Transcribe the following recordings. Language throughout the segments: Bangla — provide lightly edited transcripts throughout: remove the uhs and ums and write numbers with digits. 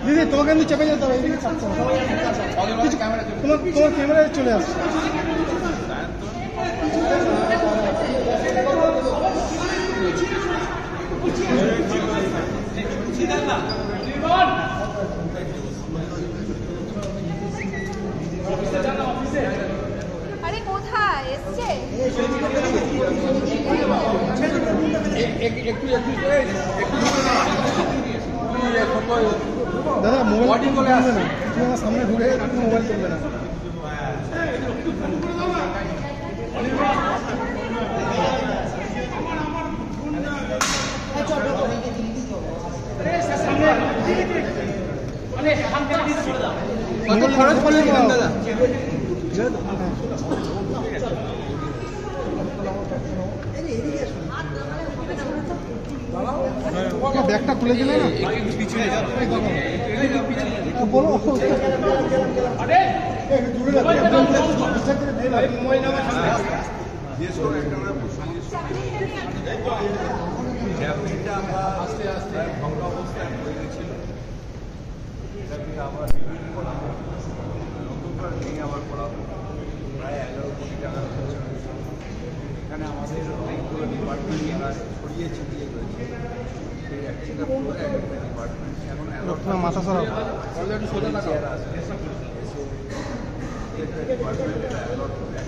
দিদি তোমাকে কিন্তু চেপে যেতে হবে, এদিকে চাপতে হবে, তোমার ক্যামেরায় চলে আসছে। আরে কোথায় এসছে? দাদা মোবাইল চলবে না, তুমি আমার সামনে ঘুরে মোবাইল চলবে না। খরচ করলে দাদা ব্যাগটা খুলে দিলে না বলো আস্তে আস্তে ভঙ্গ অবস্থায় হয়ে গেছিল, এটাকে আবার নতুন করে নিয়ে আবার করা হলো। প্রায় 11 কোটি টাকার খরচ। এখানে আমাদের অনেকগুলো ডিপার্টমেন্ট যারা ছড়িয়ে ছিটিয়ে রয়েছে, সেই একটা ফ্লোরে একটা ডিপার্টমেন্ট এখন মাথা সরাব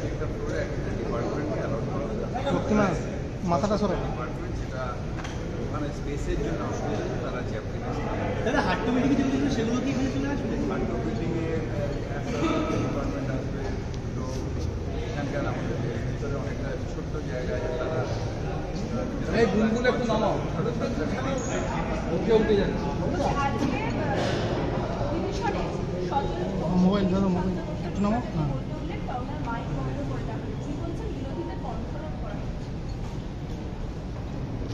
একটা ফ্লোরে একটা ডিপার্টমেন্ট অ্যালট করা শক্তিমান মাথাটা সরাব ডিপার্টমেন্ট, যেটা ওখানে স্পেসের জন্য অসুবিধা, তারা চ্যাপ্টার দাদা হাট্টো মিটিং যেগুলো সেগুলো কি এখানে চলে আসবে? হাট্টো মিটিংয়ে একটা ডিপার্টমেন্ট আসবে। তো এখানকার আমাদের ভিতরে অনেকটা ছোট্ট জায়গা আছে, তারা গুনগুলো একটু নামাও, ছোটো ছোটো উঠে যাচ্ছে। মোবাইল ধরো, মোবাইল একটু নামো।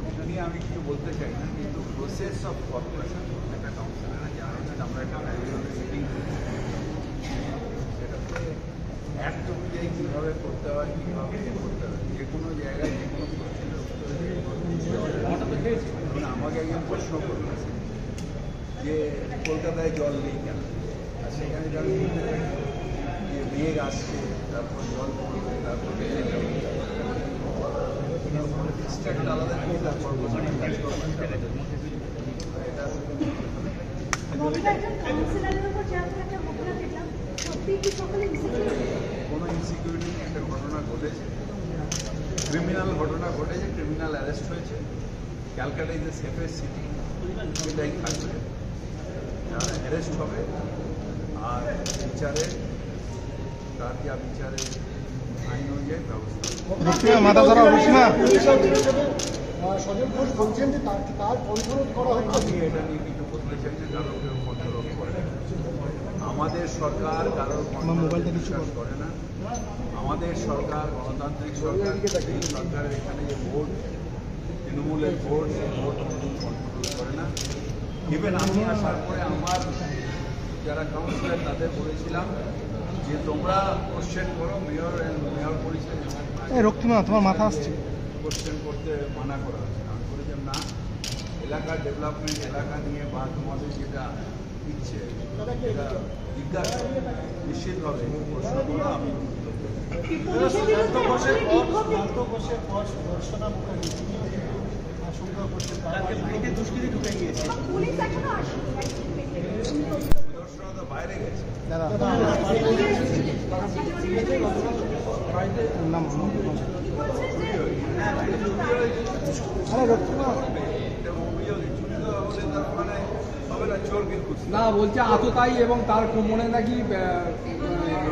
এটা নিয়ে আমি কিছু বলতে চাই না, কিন্তু প্রসেস অফ কর্পোরেশন একটা কাউন্সিলর জানেন যে আমরা একটা মিটিং সেটাতে অ্যাক্ট অনুযায়ী কীভাবে করতে হয়, কীভাবে করতে হয়, যে কোনো জায়গায় যে কোনো প্রশ্নের উত্তরে আমাকে একজন প্রশ্ন করবে যে কলকাতায় জল নেই কেন, আর সেখানে আমি বলতে চাই যে মেঘ আসছে, তারপর জল পড়বে, তারপর ডিস্ট্রিক্ট আলাদা নিয়ে তারপর কোনো ইনসিকিউরিটি একটা ঘটনা ঘটেছে, ক্রিমিনাল ঘটনা ঘটেছে, ক্রিমিনাল অ্যারেস্ট হয়েছে। Calcutta is the safest city, সেটাই থাকবে। যারা অ্যারেস্ট হবে আর বিচারে তার যা বিচারে আইন অনুযায়ী ব্যবস্থা। মাথা ধরা উঠিস না। সজল ঘোষ বলছেন যে তার কন্ট্রোল করা হচ্ছে। আমি এটা নিয়ে কিছু বলতে চাই না, কারো কেউ কন্ট্রোল করে না। আমাদের সরকার কারোর মোবাইলটা বিশ্বাস করে না। আমাদের সরকার গণতান্ত্রিক সরকার, এই সরকারের এখানে যে ভোট, তৃণমূলের ভোট, সেই ভোট কন্ট্রোল করে না। ইভেন আমি আসার পরে আমার যারা কাউন্সিলর তাদের বলেছিলাম যে তোমরা কোশ্চেন করো, মেয়র পরিচয় রক্তিমা তোমার মাথা আসছে, কোশ্চেন করতে মানা করা হচ্ছে। আমি বলেছিলাম না, এলাকার ডেভেলপমেন্ট, এলাকা নিয়ে বা তোমাদের যেটা ইচ্ছে সেটা জিজ্ঞাসা নিশ্চিতভাবে প্রশ্ন করো, আমি দুষ্কৃতি ঢুকে গিয়েছে, দর্শনা তো বাইরে গেছে। না বলছে আততায়ী এবং তার মনে নাকি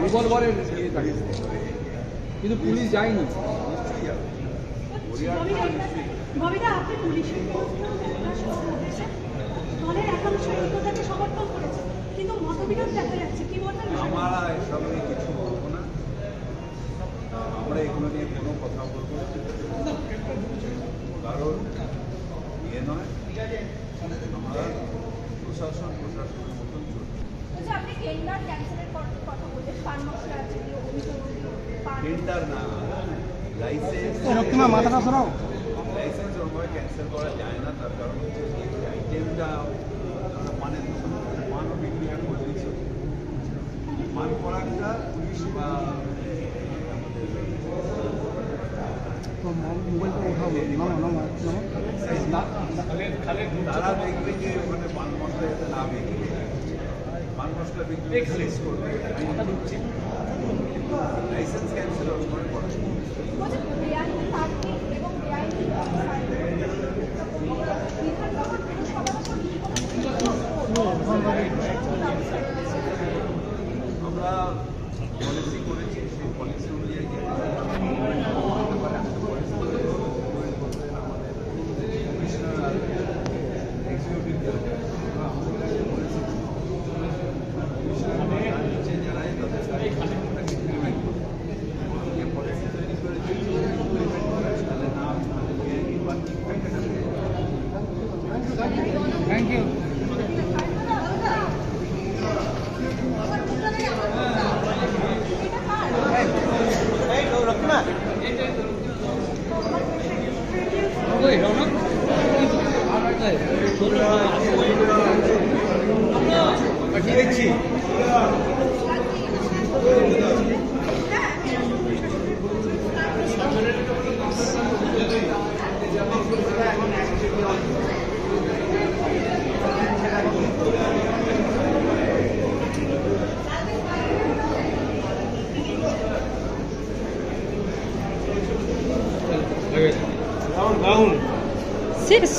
রিভলভারের ইয়ে থাকে, কিন্তু পুলিশ যায়নি। আমরা এসব নিয়ে কিছু বলবো না, আমরা এগুলো নিয়ে কোনো কথা বলবো কারণ ইয়ে নয়। আমরা প্রশাসনের মতন চলবে। টেন্ডার না, লাইসেন্স, মাথাটা সরাও। লাইসেন্স ওরভাবে ক্যান্সেল করা যায় না, তার কারণ হচ্ছে যে এই আইটেমটা পানের পানও বিক্রি করে দিচ্ছে। পান পরাগটা পুলিশ বা মোবাইলটা ওঠাবো তারা দেখবে যে ওখানে পান মশলা যাতে না বিক্রি হয়। পান মশলা বিক্রি শেষ করবে, লাইসেন্স ক্যান্সেল করে পড়াশোনা। বলছে বেআইনি পার্কিং এবং বেআইনি বিধানসভা আমরা পলিসি করেছি, সেই পলিসি অনুযায়ী থ্যাংক ইউ। দেখছি শেষ